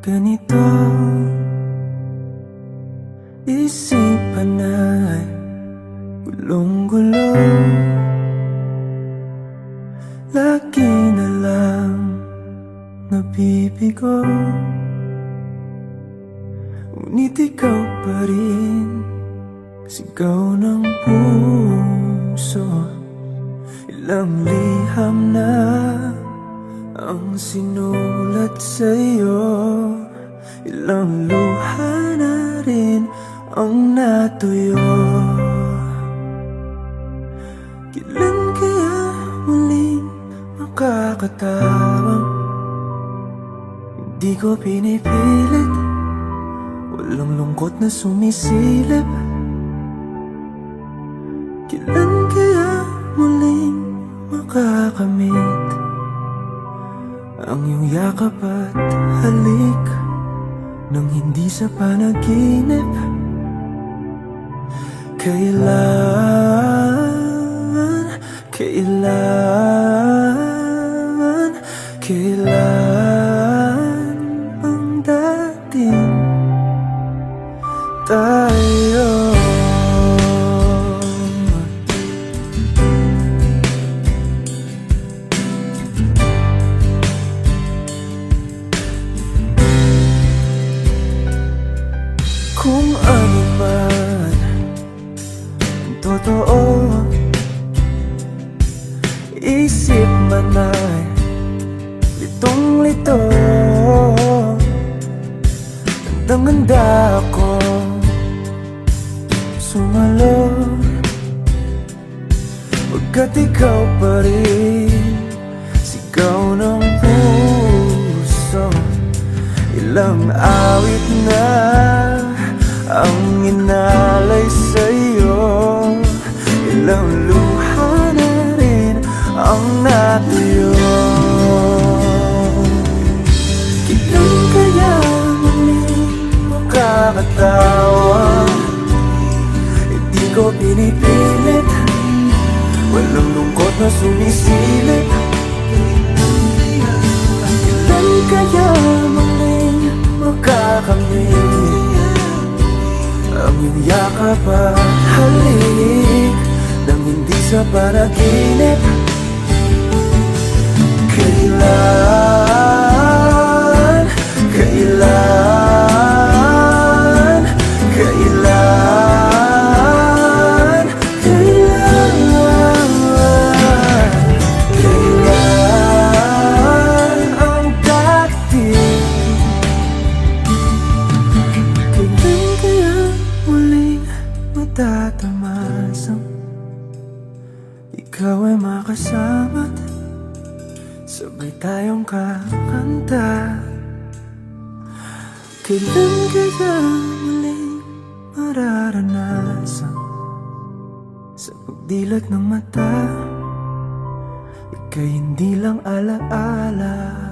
ganito, isipan ay gulong-gulo. Lagi na lang nabibigo, ngunit ikaw pa rin sigaw ng puso. Ilang liham na ang sinulat sa'yo, ilang luha na rin ang natuyo. Kailan kaya muling makakatawang hindi ko pinipilit, walang lungkot na sumisilip? Kailan kaya muling makakamit ang iyong yakap at halik nang hindi sa panaginip? Kailan ang dating tayo? Kung ano man ang totoo, isip man ay litong-lito. Handang-handa akong sumalo, pagkat ikaw pa rin sigaw ng puso. Ilang awit na ang inalay sa'yo, ilang luha na rin ang natuyo. Kailan kaya muling makakatawa? Hindi ko pinipilit, walang lungkot na sumisilip. Kailan kaya muling makakamit ang iyong yakap at halik nang hindi sa panaginip? Kailan, kailan, kailan, kailan, kailan ang dating? Kailan kaya muling matatamasang ikaw ay makasama't sabay tayong kakanta? Kailan kaya muling mararanasan sa pagdilat ng mata ika'y hindi lang alaala?